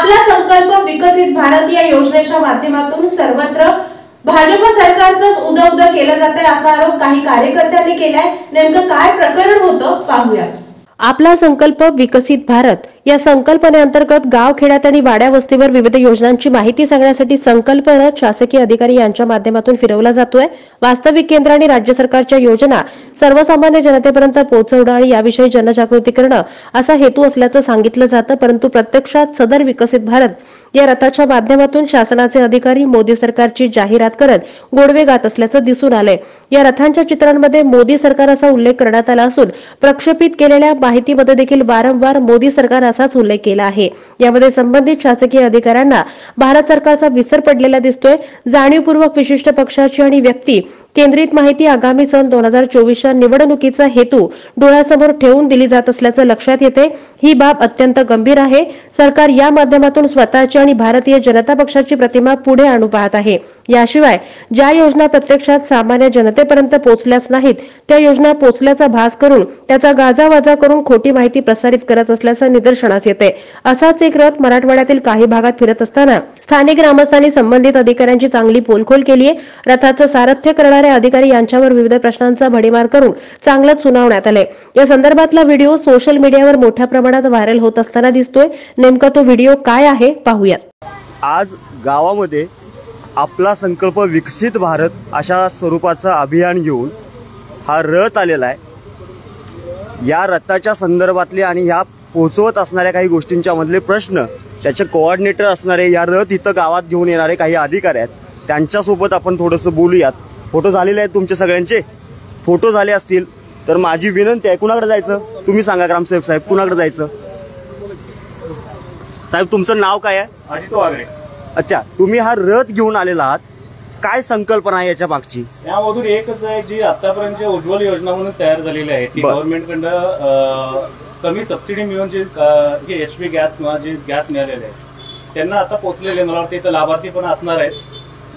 आपला संकल्प विकसित भारत या योजनेच्या माध्यमातून सर्वत्र भाजप सरकारचंच उदवद केलं जातंय असा आरोप काही कार्यकर्त्यांनी केलाय। नेमकं काय प्रकरण होतं पाहूयात। आपला संकल्प विकसित भारत या संकल्पनेअंतर्गत गाव खेड्यात आणि वाड्या वस्तीवर विविध योजनांची माहिती सांगण्यासाठी संकल्प रथ शासकीय अधिकारी यांच्या माध्यमातून फिरवला जातोय। वास्तविक केंद्र आणि राज्य सरकारच्या योजना सर्वसामान्य जनतेपर्यंत पोहोचवणं आणि याविषयी जनजागृती करणं असा हेतू असल्याचं सांगितलं जातं, परंतु प्रत्यक्षात सदर विकसित भारत या रथाच्या माध्यमातून शासनाचे अधिकारी मोदी सरकारची जाहिरात करत गोडवे गात असल्याचं दिसून आलंय। या रथांच्या चित्रांमध्ये मोदी सरकार असा उल्लेख करण्यात आला असून प्रक्षेपित केलेल्या माहितीमध्ये देखील वारंवार मोदी सरकार असाच उल्लेख केला आहे। यामध्ये संबंधित शासकीय अधिकाऱ्यांना भारत सरकारचा विसर पडलेला दिसतोय। जाणीवपूर्वक विशिष्ट पक्षाची आणि व्यक्ती केंद्रित माहिती आगामी सन 2024च्या निवडणुकीचा हेतू डोळ्यासमोर ठेवून दिली जात असल्याचं लक्षात येते। ही बाब अत्यंत गंभीर आहे। सरकार या माध्यमातून स्वतःची आणि भारतीय जनता पक्षाची प्रतिमा पुढे आणू पाहत आहे। याशिवाय ज्या योजना प्रत्यक्षात सामान्य जनतेपर्यंत पोहोचल्याच नाहीत त्या योजना पोहोचल्याचा भास करून त्याचा गाजावाजा करून खोटी माहिती प्रसारित करत असल्याचं निदर्शनास येते। असाच एक रथ मराठवाड्यातील काही भागात फिरत असताना स्थानिक ग्रामस्थांनी संबंधित अधिकाऱ्यांची चांगली पोलखोल केली आहे। रथाचं सारथ्य करणारे अधिकारी यांच्यावर विविध प्रश्नांचा भडीमार करून चांगलंच सुनावण्यात आले। या संदर्भातला व्हिडिओ सोशल मीडियावर मोठ्या प्रमाणात व्हायरल होत असताना दिसतोय। नेमका तो व्हिडिओ काय आहे पाहूयात। आज गावामध्ये आपला संकल्प विकसित भारत अशा स्वरूपाचं अभियान घेऊन हा रथ आलेला आहे। या रथाच्या संदर्भातले आणि ह्या पोहोचवत असणाऱ्या काही गोष्टींच्या मधले प्रश्न त्याचे कोऑर्डिनेटर असणारे या रथ इथं गावात घेऊन येणारे काही अधिकारी आहेत, त्यांच्यासोबत आपण थोडंसं बोलूयात। फोटो झालेले आहेत तुमचे सगळ्यांचे, फोटो झाले असतील तर माझी विनंती आहे, कुणाकडे जायचं तुम्ही सांगा ग्रामसेवक साहेब, कुणाकडे जायचं? साहेब तुमचं नाव काय आहे? अजित वागरे। अच्छा, तुम्ही हा रथ घेऊन आलेला आहात, काय संकल्पना आहे याच्या मागची? यामधून एकच आहे जी आतापर्यंत उज्ज्वल योजना म्हणून तयार झालेली आहे ती गव्हर्नमेंटकडून कमी सबसिडी मिळून जे HP गॅस किंवा जे गॅस मिळालेले आहे त्यांना आता पोहोचलेले, मला वाटतं इथं लाभार्थी पण असणार आहेत,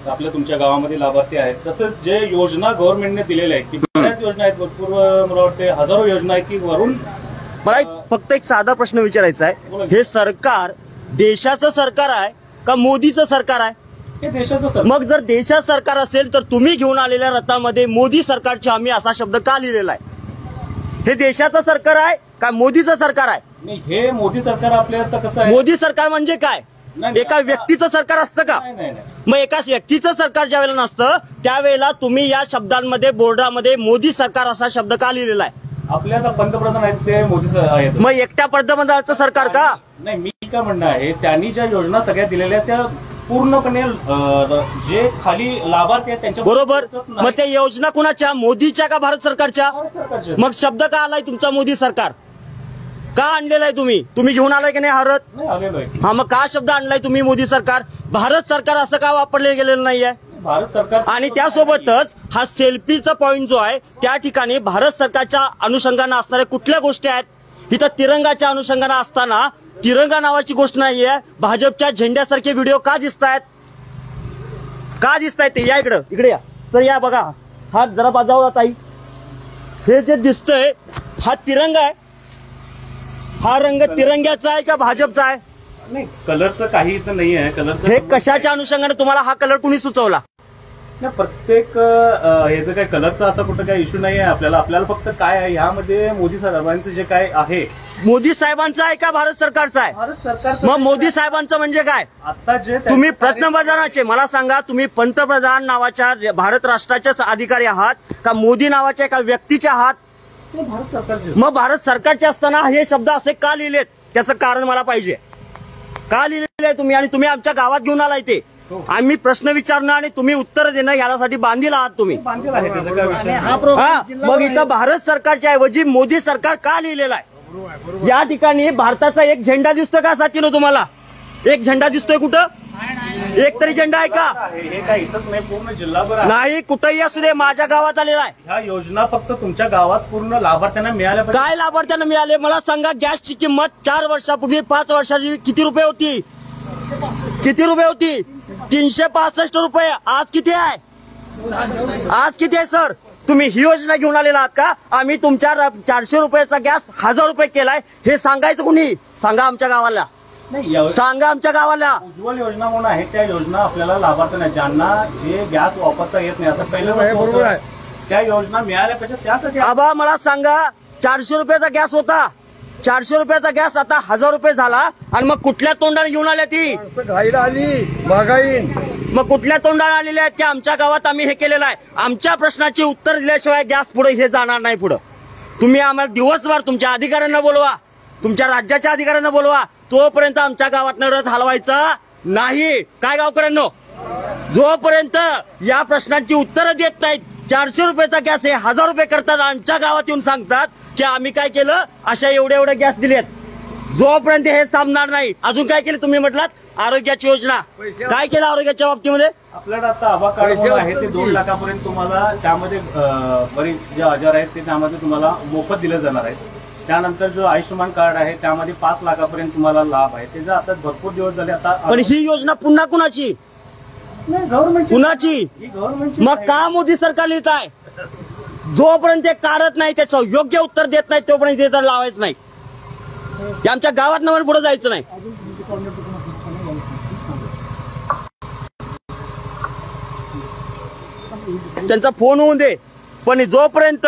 आपल्या तुमच्या गावामध्ये लाभार्थी आहेत। तसंच जे योजना गव्हर्नमेंटने दिलेल्या आहेत की बऱ्याच योजना आहेत, भरपूर मला वाटते हजारो योजना आहेत की वरून मला फक्त एक साधा प्रश्न विचारायचा आहे, हे सरकार देशाचं सरकार आहे का मोदीचं सरकार आहे? हे देशाचं सरकार। मग जर देशाचं सरकार असेल तर तुम्ही घेऊन आलेल्या रथामध्ये मोदी सरकारची हमी असा शब्द का लिहिलेला आहे? हे देशाचं सरकार आहे का मोदीचं सरकार आहे? नाही, हे मोदी सरकार आपल्या कसं आहे, मोदी सरकार म्हणजे काय? एका व्यक्तीचं सरकार असतं का? मग एका व्यक्तीचं सरकार ज्यावेळेला नसतं त्यावेळेला तुम्ही या शब्दांमध्ये बोर्डामध्ये मोदी सरकार असा शब्द का लिहिलेला आहे? आपल्या आता पंतप्रधान आहेत ते मोदी आहेत, मग एकट्या पंतप्रधानाचं सरकार का? नाही, मी काय म्हणणं आहे, त्यांनी ज्या योजना सगळ्या दिलेल्या त्या पूर्णपणे जे खाली लाभार्थी आहेत त्यांच्या बरोबर। मग त्या योजना कुणाच्या, मोदीच्या का भारत सरकारच्या? मग शब्द का आलाय तुमचा मोदी सरकार? का आणलेला आहे तुम्ही घेऊन आलाय की नाही हा रथ? हा, मग का शब्द आणलाय तुम्ही मोदी सरकार? भारत सरकार असं का वापरले गेलेलं नाहीये? भारत सरकार आणि त्यासोबतच हा सेल्फीचा पॉइंट जो आहे त्या ठिकाणी भारत सरकारच्या अनुषंगाने असणाऱ्या कुठल्या गोष्टी आहेत? इथं तिरंगाच्या अनुषंगाने असताना तिरंगा नावाची गोष्ट नाहीये, भाजपच्या झेंड्यासारखे व्हिडिओ का दिसतायत? का दिसतायत ते? या इकडे या सर, या बघा, हा जरा बाजावला ताई, हे जे दिसतंय हा तिरंगा आहे, हा रंग तिरंग्याचा आहे का भाजपचा आहे? नाही, कलरचं काहीच नाही आहे, कलरचं हे कशाच्या अनुषंगाने तुम्हाला हा कलर कुणी सुचवला? प्रत्येक ह्याचं काय कलरचा असा कुठं काही इश्यू नाही आहे आपल्याला फक्त काय आहे यामध्ये मोदी साहेबांचं जे काय आहे, मोदी साहेबांचं आहे का भारत सरकारचं आहे? भारत सरकारचं। मग मोदी साहेबांचं म्हणजे काय? आता जे तुम्ही पंतप्रधानाचे, मला सांगा, तुम्ही पंतप्रधान नावाच्या भारत राष्ट्राचे अधिकारी आहात का मोदी नावाच्या एका व्यक्तीचे आहात? भारत सरकारचे। मग भारत सरकारचे असताना हे शब्द असे का लिहिलेत? त्याचं कारण मला पाहिजे, का लिहिलेले आहे तुम्ही? आणि तुम्ही आमच्या गावात घेऊन आलाय ते आम्ही प्रश्न विचारणं आणि तुम्ही उत्तर देणं यासाठी बांधील आहात तुम्ही। मग इथं भारत सरकारच्या ऐवजी मोदी सरकार का लिहिलेला आहे? या ठिकाणी भारताचा एक झेंडा दिसतोय का साथीनो तुम्हाला? एक झेंडा दिसतोय कुठं? एक तरी झेंडा आहे का? हे काय इथंच नाही, पूर्ण जिल्हाभर नाही, कुठेही असू दे, माझ्या गावात आलेला आहे। ह्या योजना फक्त तुमच्या गावात पूर्ण लाभार्थ्यांना मिळाल्या पाहिजे। काय लाभार्थ्यांना मिळाले मला सांगा? गॅसची किंमत 4 वर्षापूर्वी 5 वर्षाची किती रुपये होती? किती रुपये होती? 365 रुपये। आज किती आहे? आज किती आहे सर? तुम्ही ही योजना घेऊन आलेला आहात का? आम्ही तुमच्या 400 रुपयाचा गॅस 1000 रुपये केलाय हे सांगायचं कुणी? सांगा आमच्या गावाला। नाही, सांगा आमच्या गावाला. उज्ज्वल योजना म्हणून आहे, त्या योजना आपल्याला लाभार्थ नाही, ज्यांना जे गॅस वापरता येत नाही. आता पहिलं त्या योजना मिळाल्या पाहिजे, त्यासाठी आबा मला सांगा, 400 रुपयाचा गॅस होता, 400 रुपयाचा गॅस आता 1000 रुपये झाला, आणि मग कुठल्या तोंडाने घेऊन आल्या ती? घाईला आली महागाई. मग कुठल्या तोंडाने आलेल्या आहेत की आमच्या गावात आम्ही हे केलेलं आहे? आमच्या प्रश्नाची उत्तर दिल्याशिवाय गॅस पुढे हे जाणार नाही. पुढे तुम्ही आम्हाला दिवसभर तुमच्या अधिकाऱ्यांना बोलवा, तुमच्या राज्याच्या अधिकाऱ्यांना बोलवा, तोपर्यंत आमच्या गावातनं रथ हलवायचा नाही. काय गावकऱ्यांनो, जोपर्यंत या प्रश्नांची उत्तरं देत नाहीत, 400 रुपयाचा गॅस हे 1000 रुपये करतात, आमच्या गावात येऊन सांगतात की आम्ही काय केलं, अशा एवढे गॅस दिलेत, जोपर्यंत हे सामणार नाही. अजून काय केलं तुम्ही म्हटलात? आरोग्याची योजना काय केलं आरोग्याच्या बाबतीमध्ये? आपल्याला आता आभा कार्ड म्हणून आहे ते 2 लाखापर्यंत तुम्हाला त्यामध्ये बरेच जे आजार आहेत ते त्यामध्ये तुम्हाला मोफत दिले जाणार आहेत. त्यानंतर जो आयुष्यमान कार्ड आहे त्यामध्ये 5 लाखापर्यंत तुम्हाला लाभ आहे. त्याचा आता भरपूर दिवस झाले. आता पण ही योजना पुन्हा कुणाची? गव्हर्नमेंट कुणाची? ही गव्हर्नमेंट. मग का मोदी सरकार लिहित आहे? जोपर्यंत ते काढत नाही, त्याचं योग्य उत्तर देत नाही, तोपर्यंत ते तर लावायचं नाही. आमच्या गावात नवर पुढे जायचं नाही. त्यांचा फोन होऊन दे, पण जोपर्यंत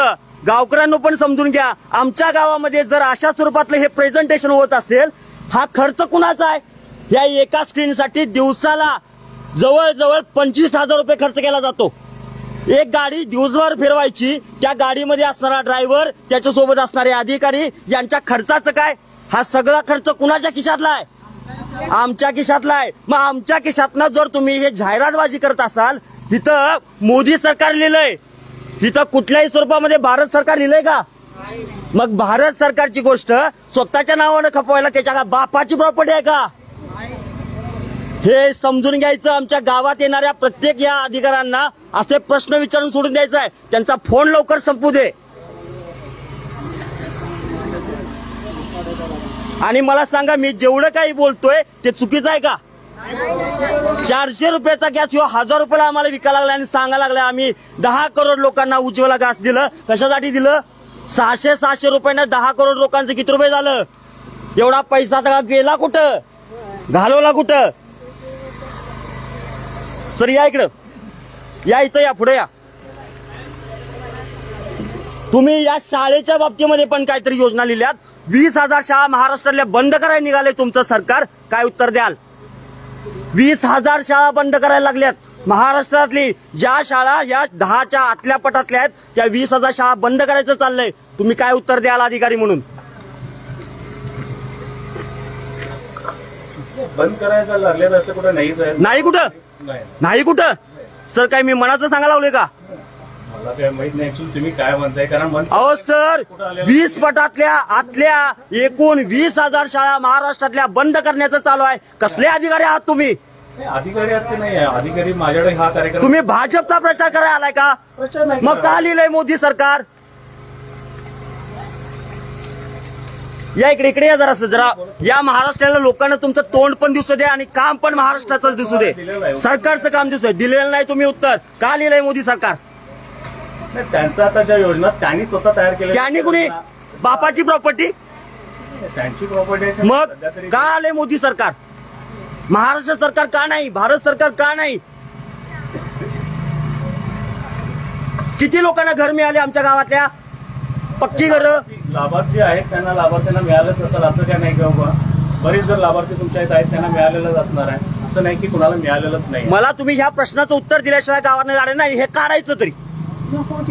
गावकऱ्यांना पण समजून घ्या, आमच्या गावामध्ये जर अशा स्वरूपातलं हे प्रेझेंटेशन होत असेल, हा खर्च कुणाचा आहे? या एका स्क्रीनसाठी दिवसाला जवळजवळ 25,000 रुपये खर्च केला जातो. एक गाडी दिवसभर फिरवायची, त्या गाडीमध्ये असणारा ड्रायव्हर, त्याच्यासोबत असणारे अधिकारी, यांच्या खर्चाचं काय? हा सगळा खर्च कुणाच्या खिशातला आहे? आमच्या खिशातला आहे. मग आमच्या खिशातनं जर तुम्ही हे जाहिरातबाजी करत असाल, इथं मोदी सरकार लिहिलंय, इथं कुठल्याही स्वरूपामध्ये भारत सरकार लिहिलंय का? मग भारत सरकारची गोष्ट स्वतःच्या नावानं खपवायला त्याच्या बापाची प्रॉपर्टी आहे का? हे समजून घ्यायचं. आमच्या गावात येणाऱ्या प्रत्येक या अधिकाऱ्यांना असे प्रश्न विचारून सोडून द्यायचा आहे. त्यांचा फोन लवकर संपू दे. आणि मला सांगा, मी जेवढं काही बोलतोय ते चुकीचं आहे का? 400 रुपयाचा गॅस ह्यो 1000 रुपयाला आम्हाला विकायला लागला आणि सांगायला लागला आम्ही 10 करोड लोकांना उज्ज्वला गॅस दिलं. कशासाठी दिलं? 600 रुपयानं 10 करोड लोकांचं किती रुपये झालं? एवढा पैसा सगळा गेला कुठं? घालवला कुठं? सर या इकडं, या इथं या, पुढे या. तुम्ही या शाळेच्या बाबतीमध्ये पण काहीतरी योजना लिहिल्यात. 20,000 शाळा महाराष्ट्रातल्या बंद करायला निघाले तुमचं सरकार. काय उत्तर द्याल? 20,000 शाळा बंद करायला लागल्यात महाराष्ट्रातली. ज्या शाळा या 10च्या आतल्या पटातल्या आहेत, त्या 20,000 शाळा बंद करायचं चाललंय. तुम्ही काय उत्तर द्याल अधिकारी म्हणून? बंद करायचं लागले असं कुठं नाही कुठं नाही कुठं सर? काय मी मनाचं सांगायला लावले का? मला काय माहित नाही तुम्ही काय म्हणताय. कारण अहो सर, 20 पटातल्या आतल्या एकूण 20,000 शाळा महाराष्ट्रातल्या बंद करण्याचं चालू आहे. कसले अधिकारी आहात तुम्ही? अधिकारी असते नाही, अधिकारी माझ्याकडे हा कार्यक्रम. तुम्ही भाजपचा प्रचार करायला आलाय का? प्रचार नाही. मग का लिहिलंय मोदी सरकार? या इकडे या जरा या महाराष्ट्राला लोकांना तुमचं तोंड पण दिसू दे आणि काम पण महाराष्ट्राचं दिसू दे. सरकारचं काम दिसू दे. दिलेलं नाही तुम्ही उत्तर. का लिहिलंय मोदी सरकार? त्यांचा आता ज्या योजना त्यांनी स्वतः तयार केल्या, त्यांनी कुणी बापाची प्रॉपर्टी? त्यांची प्रॉपर्टी. मग का आले मोदी सरकार? महाराष्ट्र सरकार का नाही? भारत सरकार का नाही? किती लोकांना घर मिळाले आमच्या गावातल्या? पक्की घर. लाभार्थी आहेत त्यांना लाभार्थ्यांना मिळालंच असेल असं काय नाही का? बरेच जर लाभार्थी तुमच्या इथे आहेत त्यांना मिळालेलंच असणार आहे. असं नाही की कुणाला मिळालेलंच नाही. मला तुम्ही ह्या प्रश्नाचं उत्तर दिल्याशिवाय गावानं गाडे नाही. हे काढायचं तरी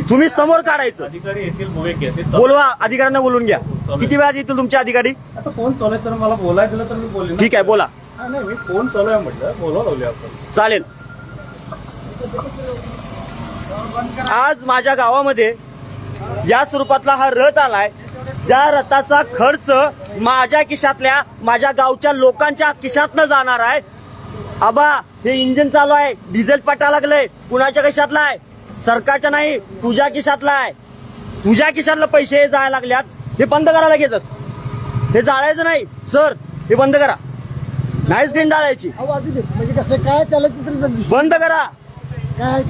तुम्ही समोर काढायचं. अधिकारी येतील, येतील. बोलवा, अधिकाऱ्यांना बोलून घ्या. किती वेळात येतील तुमचे अधिकारी? आता फोन चालू आहे सर, मला बोलायला दिलं तर मी बोलेन. ठीक आहे, बोला. नाही, मी फोन चालू आहे म्हटलं, बोलवा लावले आपण. चालेल. आज माझ्या गावामध्ये या स्वरूपातला हा रथ आलाय. ज्या रथाचा खर्च माझ्या खिशातल्या, माझ्या गावच्या लोकांच्या खिशातनं जाणार आहे. आबा, हे इंजिन चालू आहे, डिझेल पटा लागलंय, कुणाच्या खिशातला आहे? सरकारच्या नाही, तुझ्या खिशातला आहे. तुझ्या खिशातलं पैसे जायला लागल्यात. हे बंद करा लगेचच. हे जाळायचं नाही सर, हे बंद करा. नाही स्क्रीन डाळायची. म्हणजे कसं काय त्याला बंद करा. काय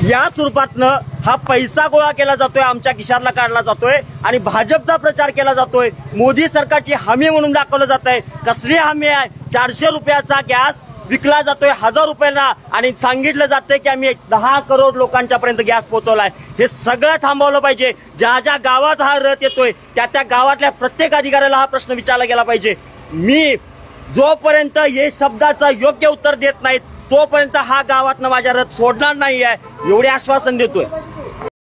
या स्वरूपातनं हा पैसा गोळा केला जातोय, आमच्या खिशातला काढला जातोय आणि भाजपचा प्रचार केला जातोय. मोदी सरकारची हमी म्हणून दाखवलं जात आहे. कसली हमी आहे? 400 रुपयाचा गॅस विकला जातोय 1000 रुपयांना आणि सांगितलं जातंय की आम्ही 10 करोड लोकांच्या पर्यंत गॅस पोहोचवलाय. हे सगळं थांबवलं पाहिजे. ज्या ज्या गावात हा रथ येतोय त्या त्या गावातल्या प्रत्येक अधिकाऱ्याला हा प्रश्न विचारला गेला पाहिजे. मी जोपर्यंत हे शब्दाचं योग्य उत्तर देत नाहीत तोपर्यंत हा गावातनं माझा रथ सोडणार नाही आहे एवढे आश्वासन देतोय.